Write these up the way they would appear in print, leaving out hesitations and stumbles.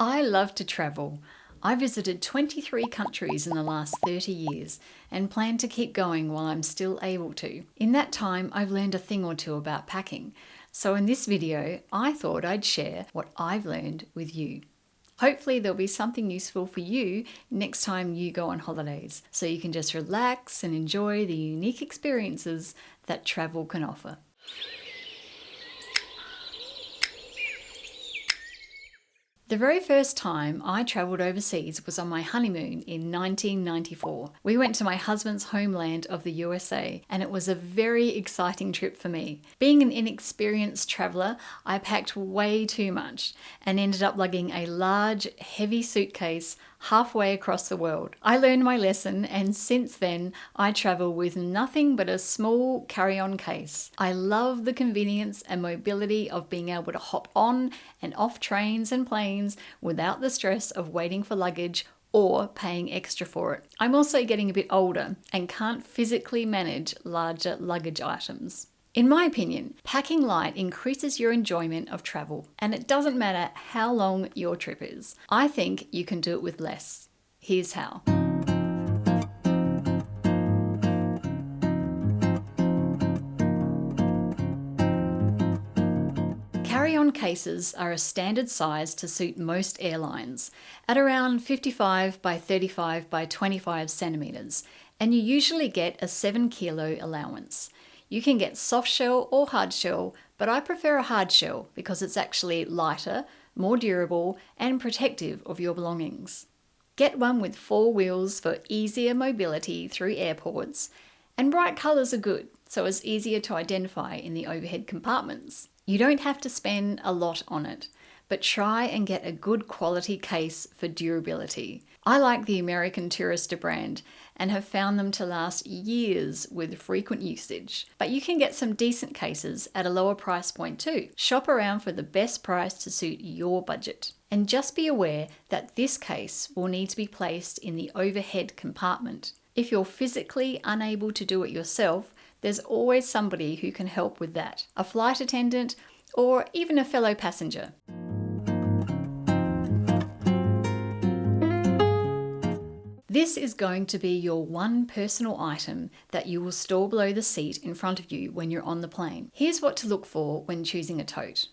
I love to travel. I visited 23 countries in the last 30 years and plan to keep going while I'm still able to. In that time, I've learned a thing or two about packing. So in this video, I thought I'd share what I've learned with you. Hopefully there'll be something useful for you next time you go on holidays, so you can just relax and enjoy the unique experiences that travel can offer. The very first time I travelled overseas was on my honeymoon in 1994. We went to my husband's homeland of the USA, and it was a very exciting trip for me. Being an inexperienced traveller, I packed way too much and ended up lugging a large, heavy suitcase halfway across the world. I learned my lesson, and since then I travel with nothing but a small carry-on case. I love the convenience and mobility of being able to hop on and off trains and planes without the stress of waiting for luggage or paying extra for it. I'm also getting a bit older and can't physically manage larger luggage items. In my opinion, packing light increases your enjoyment of travel, and it doesn't matter how long your trip is. I think you can do it with less. Here's how. Carry-on cases are a standard size to suit most airlines, at around 55 by 35 by 25 centimeters, and you usually get a 7 kilo allowance. You can get soft shell or hard shell, but I prefer a hard shell because it's actually lighter, more durable, and protective of your belongings. Get one with 4 wheels for easier mobility through airports, and bright colours are good, so it's easier to identify in the overhead compartments. You don't have to spend a lot on it, but try and get a good quality case for durability. I like the American Tourister brand and have found them to last years with frequent usage. But you can get some decent cases at a lower price point too. Shop around for the best price to suit your budget. And just be aware that this case will need to be placed in the overhead compartment. If you're physically unable to do it yourself, there's always somebody who can help with that. A flight attendant or even a fellow passenger. This is going to be your one personal item that you will store below the seat in front of you when you're on the plane. Here's what to look for when choosing a tote.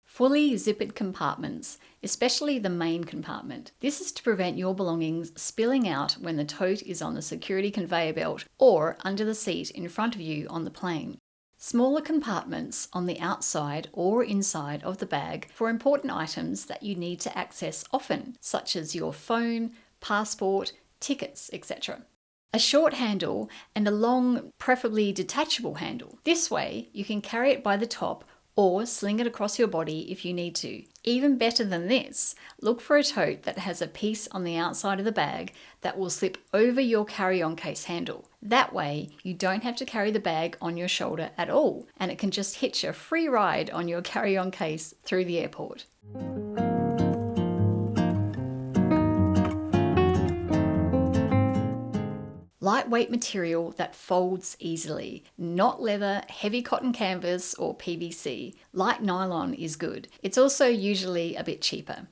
Fully zippered compartments, especially the main compartment. This is to prevent your belongings spilling out when the tote is on the security conveyor belt or under the seat in front of you on the plane. Smaller compartments on the outside or inside of the bag for important items that you need to access often, such as your phone, passport, tickets, etc. A short handle and a long, preferably detachable handle. This way you can carry it by the top or sling it across your body if you need to. Even better than this, look for a tote that has a piece on the outside of the bag that will slip over your carry-on case handle. That way you don't have to carry the bag on your shoulder at all, and it can just hitch a free ride on your carry-on case through the airport. Lightweight material that folds easily, not leather, heavy cotton canvas or PVC. Light nylon is good. It's also usually a bit cheaper.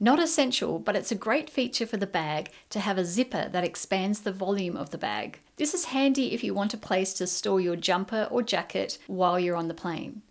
Not essential, but it's a great feature for the bag to have a zipper that expands the volume of the bag. This is handy if you want a place to store your jumper or jacket while you're on the plane.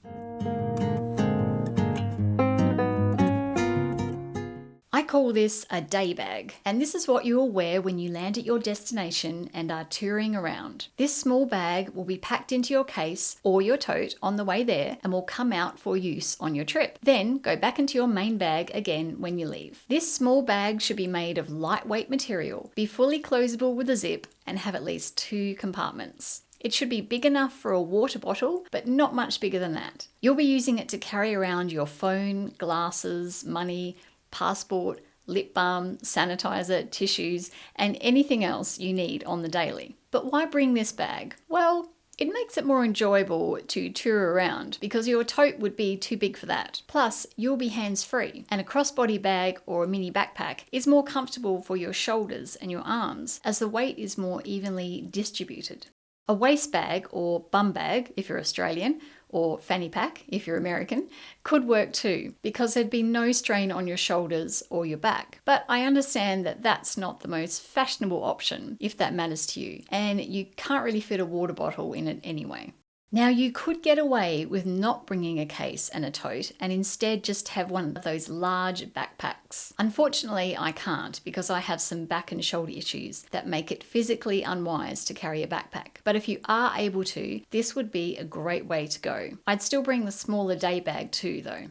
I call this a day bag, and this is what you will wear when you land at your destination and are touring around. This small bag will be packed into your case or your tote on the way there and will come out for use on your trip. Then go back into your main bag again when you leave. This small bag should be made of lightweight material, be fully closable with a zip, and have at least 2 compartments. It should be big enough for a water bottle, but not much bigger than that. You'll be using it to carry around your phone, glasses, money, passport, lip balm, sanitizer, tissues, and anything else you need on the daily. But why bring this bag? Well, it makes it more enjoyable to tour around because your tote would be too big for that. Plus, you'll be hands-free, and a crossbody bag or a mini backpack is more comfortable for your shoulders and your arms as the weight is more evenly distributed. A waist bag or bum bag if you're Australian, or fanny pack if you're American, could work too, because there'd be no strain on your shoulders or your back. But I understand that that's not the most fashionable option if that matters to you, and you can't really fit a water bottle in it anyway. Now, you could get away with not bringing a case and a tote and instead just have one of those large backpacks. Unfortunately, I can't because I have some back and shoulder issues that make it physically unwise to carry a backpack. But if you are able to, this would be a great way to go. I'd still bring the smaller day bag too, though.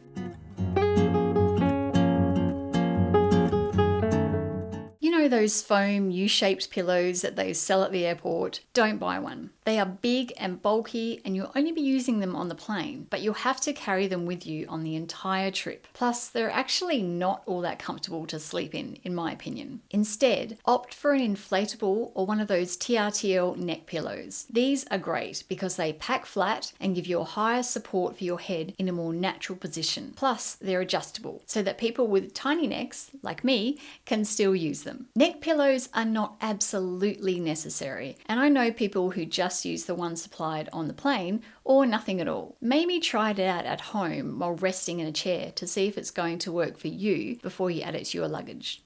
You know those foam U-shaped pillows that they sell at the airport? Don't buy one. They are big and bulky and you'll only be using them on the plane, but you'll have to carry them with you on the entire trip. Plus, they're actually not all that comfortable to sleep in my opinion. Instead, opt for an inflatable or one of those TRTL neck pillows. These are great because they pack flat and give you a higher support for your head in a more natural position. Plus, they're adjustable so that people with tiny necks, like me, can still use them. Neck pillows are not absolutely necessary, and I know people who just use the one supplied on the plane or nothing at all. Maybe try it out at home while resting in a chair to see if it's going to work for you before you add it to your luggage.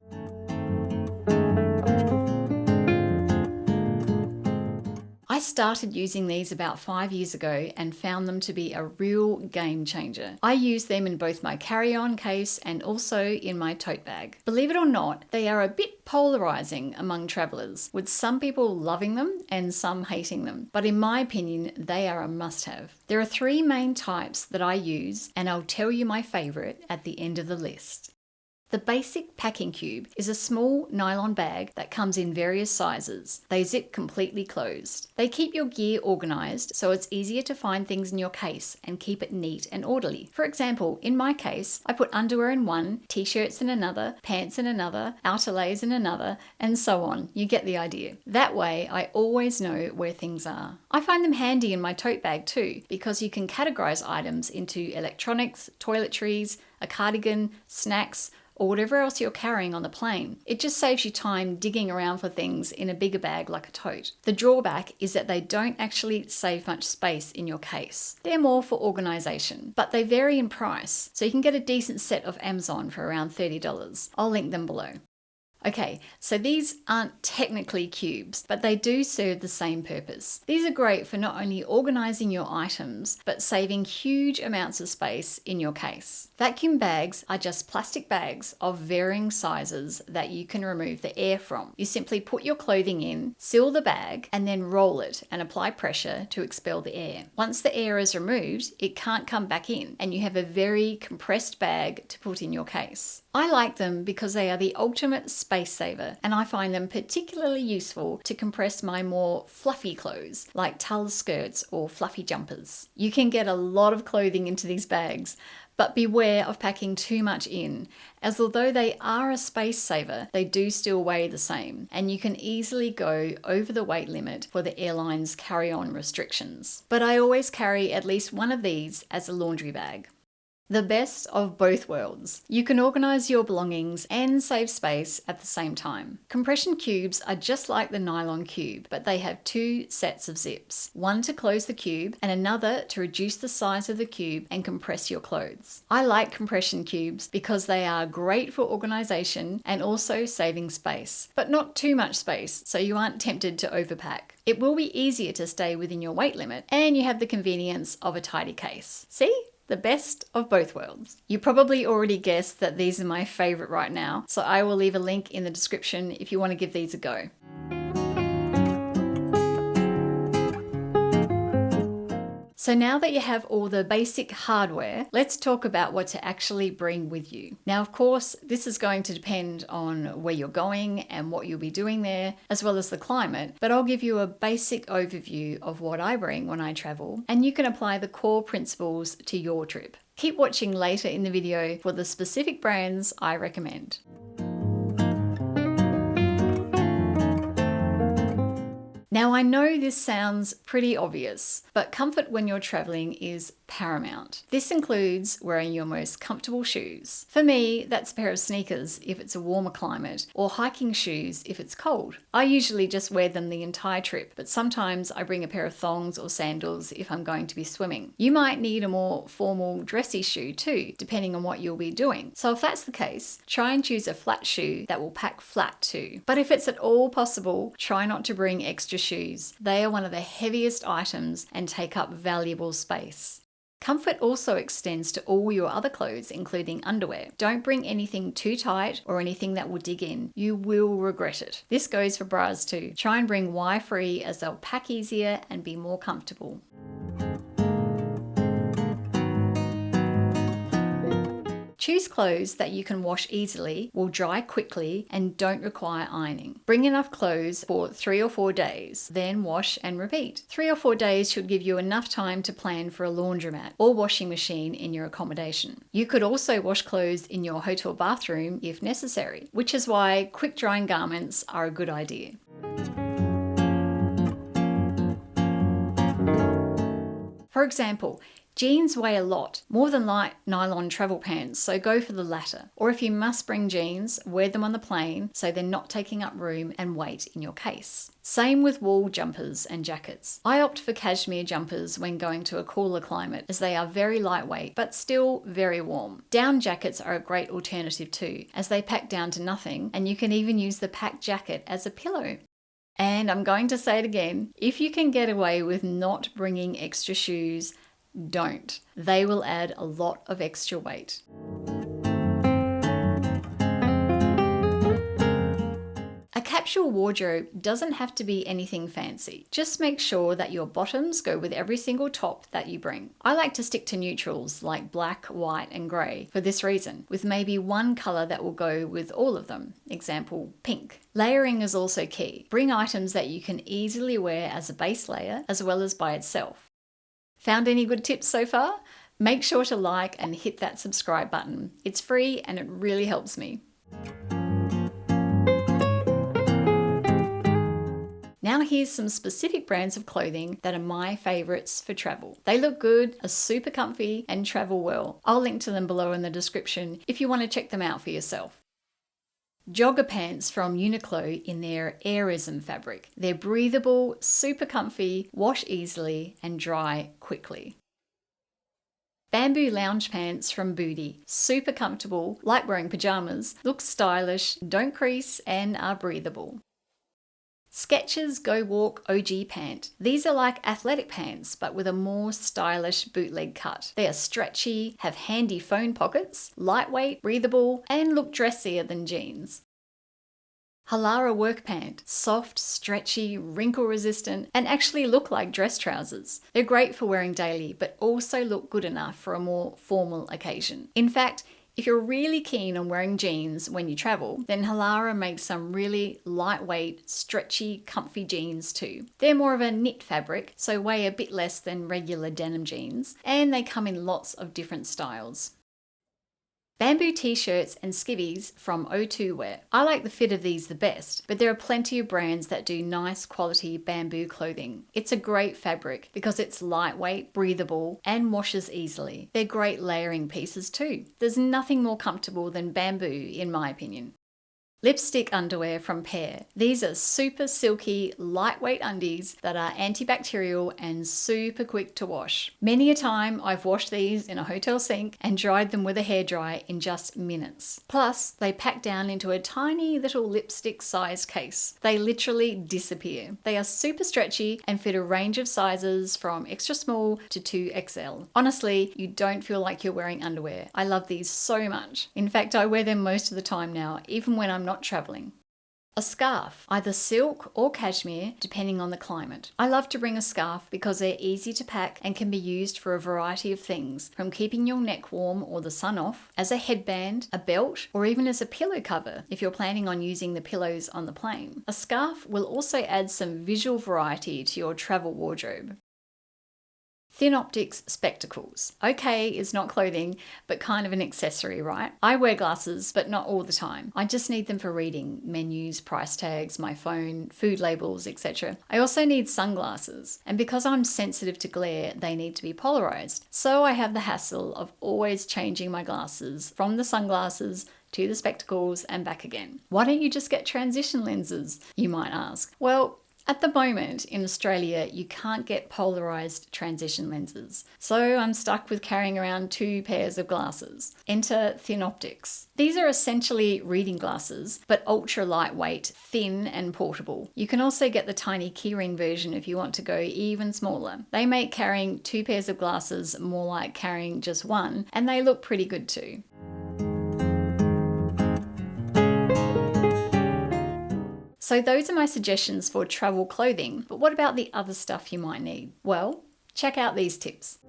I started using these about 5 years ago and found them to be a real game changer. I use them in both my carry-on case and also in my tote bag. Believe it or not, they are a bit polarizing among travelers, with some people loving them and some hating them. But in my opinion, they are a must-have. There are 3 main types that I use, and I'll tell you my favorite at the end of the list. The basic packing cube is a small nylon bag that comes in various sizes. They zip completely closed. They keep your gear organized so it's easier to find things in your case and keep it neat and orderly. For example, in my case, I put underwear in one, t-shirts in another, pants in another, outerlays in another, and so on. You get the idea. That way, I always know where things are. I find them handy in my tote bag too, because you can categorize items into electronics, toiletries, a cardigan, snacks, or whatever else you're carrying on the plane. It just saves you time digging around for things in a bigger bag like a tote. The drawback is that they don't actually save much space in your case. They're more for organization, but they vary in price, so you can get a decent set off Amazon for around $30. I'll link them below. Okay, so these aren't technically cubes, but they do serve the same purpose. These are great for not only organizing your items, but saving huge amounts of space in your case. Vacuum bags are just plastic bags of varying sizes that you can remove the air from. You simply put your clothing in, seal the bag, and then roll it and apply pressure to expel the air. Once the air is removed, it can't come back in, and you have a very compressed bag to put in your case. I like them because they are the ultimate space saver, and I find them particularly useful to compress my more fluffy clothes, like tulle skirts or fluffy jumpers. You can get a lot of clothing into these bags, but beware of packing too much in, as although they are a space saver, they do still weigh the same, and you can easily go over the weight limit for the airline's carry-on restrictions. But I always carry at least one of these as a laundry bag. The best of both worlds. You can organize your belongings and save space at the same time. Compression cubes are just like the nylon cube, but they have 2 sets of zips. One to close the cube and another to reduce the size of the cube and compress your clothes. I like compression cubes because they are great for organization and also saving space, but not too much space so you aren't tempted to overpack. It will be easier to stay within your weight limit, and you have the convenience of a tidy case. See? The best of both worlds. You probably already guessed that these are my favorite right now, so I will leave a link in the description if you want to give these a go. So now that you have all the basic hardware, let's talk about what to actually bring with you. Now, of course, this is going to depend on where you're going and what you'll be doing there, as well as the climate, but I'll give you a basic overview of what I bring when I travel, and you can apply the core principles to your trip. Keep watching later in the video for the specific brands I recommend. Now, I know this sounds pretty obvious, but comfort when you're traveling is paramount. This includes wearing your most comfortable shoes. For me, that's a pair of sneakers if it's a warmer climate, or hiking shoes if it's cold. I usually just wear them the entire trip, but sometimes I bring a pair of thongs or sandals if I'm going to be swimming. You might need a more formal dressy shoe too, depending on what you'll be doing. So if that's the case, try and choose a flat shoe that will pack flat too. But if it's at all possible, try not to bring extra shoes. They are one of the heaviest items and take up valuable space. Comfort also extends to all your other clothes, including underwear. Don't bring anything too tight or anything that will dig in. You will regret it. This goes for bras too. Try and bring wire-free as they'll pack easier and be more comfortable. Choose clothes that you can wash easily, will dry quickly, and don't require ironing. Bring enough clothes for 3 or 4 days, then wash and repeat. 3 or 4 days should give you enough time to plan for a laundromat or washing machine in your accommodation. You could also wash clothes in your hotel bathroom if necessary, which is why quick drying garments are a good idea. For example, jeans weigh a lot, more than light nylon travel pants, so go for the latter. Or if you must bring jeans, wear them on the plane so they're not taking up room and weight in your case. Same with wool jumpers and jackets. I opt for cashmere jumpers when going to a cooler climate, as they are very lightweight but still very warm. Down jackets are a great alternative too, as they pack down to nothing, and you can even use the packed jacket as a pillow. And I'm going to say it again, if you can get away with not bringing extra shoes, don't. They will add a lot of extra weight. A capsule wardrobe doesn't have to be anything fancy. Just make sure that your bottoms go with every single top that you bring. I like to stick to neutrals like black, white, and grey for this reason, with maybe one colour that will go with all of them. Example, pink. Layering is also key. Bring items that you can easily wear as a base layer as well as by itself. Found any good tips so far? Make sure to like and hit that subscribe button. It's free and it really helps me. Now here's some specific brands of clothing that are my favourites for travel. They look good, are super comfy, and travel well. I'll link to them below in the description if you want to check them out for yourself. Jogger pants from Uniqlo in their Airism fabric. They're breathable, super comfy, wash easily, and dry quickly. Bamboo lounge pants from Booty. Super comfortable, like wearing pajamas, look stylish, don't crease, and are breathable. Skechers Go Walk OG pant. These are like athletic pants, but with a more stylish bootleg cut. They are stretchy, have handy phone pockets, lightweight, breathable, and look dressier than jeans. Halara work pant. Soft, stretchy, wrinkle resistant, and actually look like dress trousers. They're great for wearing daily, but also look good enough for a more formal occasion. In fact, if you're really keen on wearing jeans when you travel, then Halara makes some really lightweight, stretchy, comfy jeans too. They're more of a knit fabric, so weigh a bit less than regular denim jeans, and they come in lots of different styles. Bamboo t-shirts and skivvies from O2 Wear. I like the fit of these the best, but there are plenty of brands that do nice quality bamboo clothing. It's a great fabric because it's lightweight, breathable, and washes easily. They're great layering pieces too. There's nothing more comfortable than bamboo in my opinion. Lipstick underwear from Pear. These are super silky, lightweight undies that are antibacterial and super quick to wash. Many a time I've washed these in a hotel sink and dried them with a hairdryer in just minutes. Plus, they pack down into a tiny little lipstick-sized case. They literally disappear. They are super stretchy and fit a range of sizes from extra small to 2XL. Honestly, you don't feel like you're wearing underwear. I love these so much. In fact, I wear them most of the time now, even when I'm not traveling. A scarf, either silk or cashmere, depending on the climate. I love to bring a scarf because they're easy to pack and can be used for a variety of things, from keeping your neck warm or the sun off, as a headband, a belt, or even as a pillow cover if you're planning on using the pillows on the plane. A scarf will also add some visual variety to your travel wardrobe. Thin optics spectacles. Okay, it's not clothing, but kind of an accessory, right? I wear glasses, but not all the time. I just need them for reading menus, price tags, my phone, food labels, etc. I also need sunglasses, and because I'm sensitive to glare, they need to be polarized. So I have the hassle of always changing my glasses from the sunglasses to the spectacles and back again. Why don't you just get transition lenses, you might ask? Well, at the moment in Australia, you can't get polarized transition lenses, so I'm stuck with carrying around 2 pairs of glasses. Enter thin optics. These are essentially reading glasses, but ultra lightweight, thin and portable. You can also get the tiny keyring version if you want to go even smaller. They make carrying 2 pairs of glasses more like carrying just one, and they look pretty good too. So those are my suggestions for travel clothing, but what about the other stuff you might need? Well, check out these tips.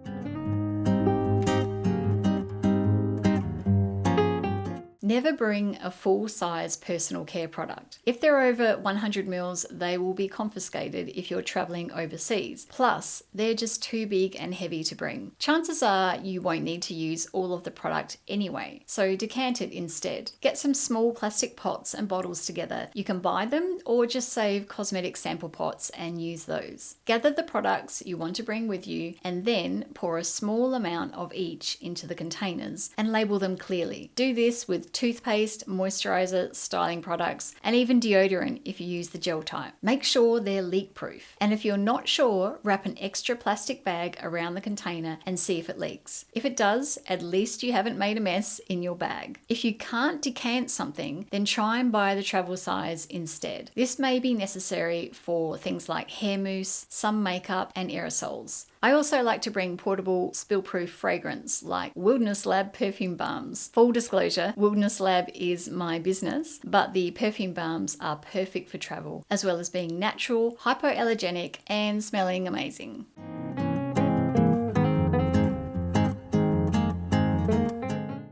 Never bring a full-size personal care product. If they're over 100 mils, they will be confiscated if you're traveling overseas. Plus, they're just too big and heavy to bring. Chances are you won't need to use all of the product anyway, so decant it instead. Get some small plastic pots and bottles together. You can buy them or just save cosmetic sample pots and use those. Gather the products you want to bring with you and then pour a small amount of each into the containers and label them clearly. Do this with toothpaste, moisturizer, styling products, and even deodorant if you use the gel type. Make sure they're leak-proof. And if you're not sure, wrap an extra plastic bag around the container and see if it leaks. If it does, at least you haven't made a mess in your bag. If you can't decant something, then try and buy the travel size instead. This may be necessary for things like hair mousse, some makeup, and aerosols. I also like to bring portable spill-proof fragrance like Wilderness Lab perfume balms. Full disclosure, Wilderness Lab is my business, but the perfume balms are perfect for travel, as well as being natural, hypoallergenic, and smelling amazing.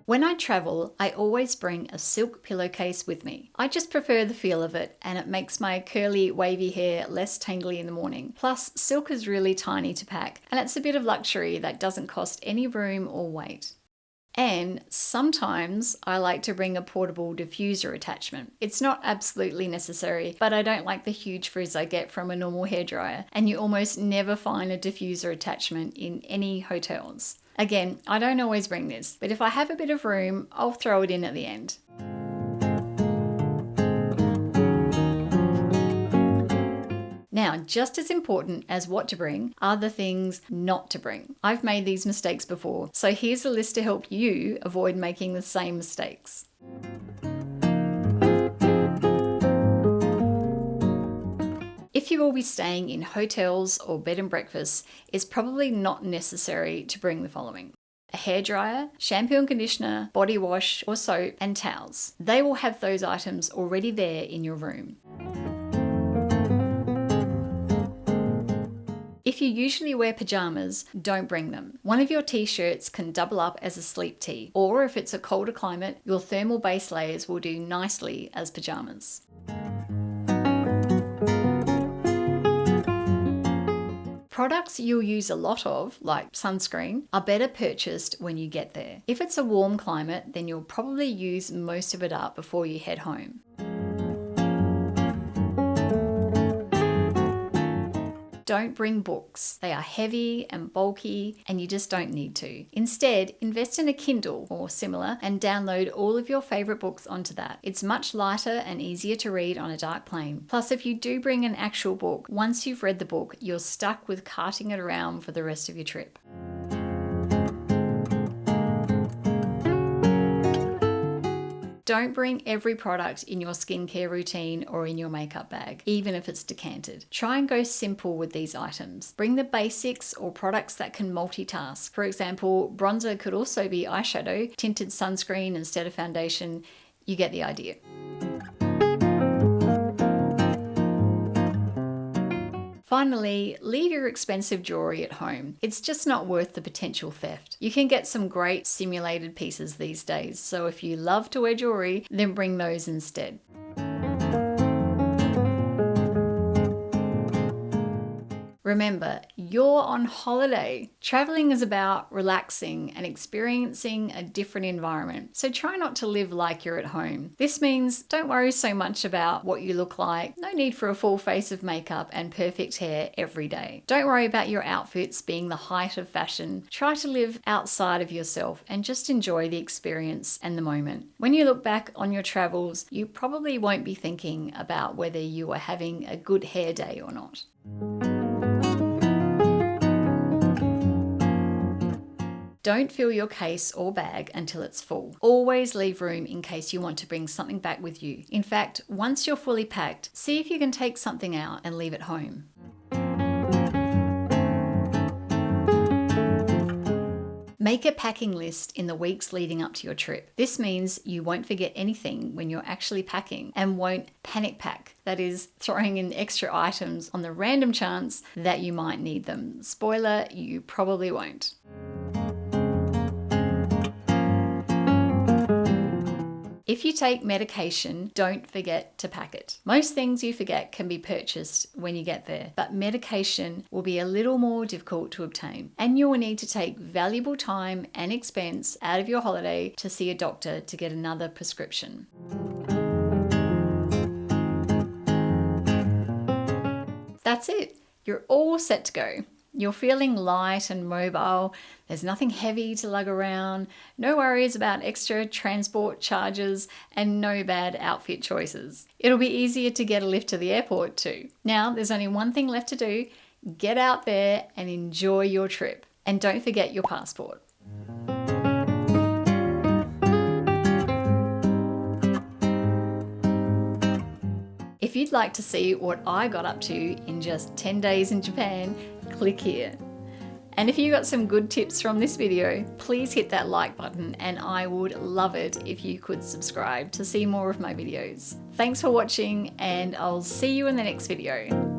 When I travel, I always bring a silk pillowcase with me. I just prefer the feel of it, and it makes my curly, wavy hair less tangly in the morning. Plus, silk is really tiny to pack, and it's a bit of luxury that doesn't cost any room or weight. And sometimes I like to bring a portable diffuser attachment. It's not absolutely necessary, but I don't like the huge frizz I get from a normal hairdryer, and you almost never find a diffuser attachment in any hotels. Again, I don't always bring this, but if I have a bit of room, I'll throw it in at the end. Now, just as important as what to bring are the things not to bring. I've made these mistakes before, so here's a list to help you avoid making the same mistakes. If you will be staying in hotels or bed and breakfasts, it's probably not necessary to bring the following: a hairdryer, shampoo and conditioner, body wash or soap, and towels. They will have those items already there in your room. If you usually wear pajamas, don't bring them. One of your t-shirts can double up as a sleep tee, or if it's a colder climate, your thermal base layers will do nicely as pajamas. Products you'll use a lot of, like sunscreen, are better purchased when you get there. If it's a warm climate, then you'll probably use most of it up before you head home. Don't bring books. They are heavy and bulky and you just don't need to. Instead, invest in a Kindle or similar and download all of your favorite books onto that. It's much lighter and easier to read on a dark plane. Plus, if you do bring an actual book, once you've read the book, you're stuck with carting it around for the rest of your trip. Don't bring every product in your skincare routine or in your makeup bag, even if it's decanted. Try and go simple with these items. Bring the basics or products that can multitask. For example, bronzer could also be eyeshadow, tinted sunscreen instead of foundation. You get the idea. Finally, leave your expensive jewelry at home. It's just not worth the potential theft. You can get some great simulated pieces these days, so if you love to wear jewelry, then bring those instead. Remember, you're on holiday. Traveling is about relaxing and experiencing a different environment. So try not to live like you're at home. This means don't worry so much about what you look like. No need for a full face of makeup and perfect hair every day. Don't worry about your outfits being the height of fashion. Try to live outside of yourself and just enjoy the experience and the moment. When you look back on your travels, you probably won't be thinking about whether you are having a good hair day or not. Don't fill your case or bag until it's full. Always leave room in case you want to bring something back with you. In fact, once you're fully packed, see if you can take something out and leave it home. Make a packing list in the weeks leading up to your trip. This means you won't forget anything when you're actually packing and won't panic pack. That is, throwing in extra items on the random chance that you might need them. Spoiler, you probably won't. If you take medication, don't forget to pack it. Most things you forget can be purchased when you get there, but medication will be a little more difficult to obtain, and you will need to take valuable time and expense out of your holiday to see a doctor to get another prescription. That's it. You're all set to go. You're feeling light and mobile. There's nothing heavy to lug around, no worries about extra transport charges, and no bad outfit choices. It'll be easier to get a lift to the airport too. Now, there's only one thing left to do. Get out there and enjoy your trip. And don't forget your passport. If you'd like to see what I got up to in just 10 days in Japan, click here. And if you got some good tips from this video, please hit that like button, and I would love it if you could subscribe to see more of my videos. Thanks for watching, and I'll see you in the next video.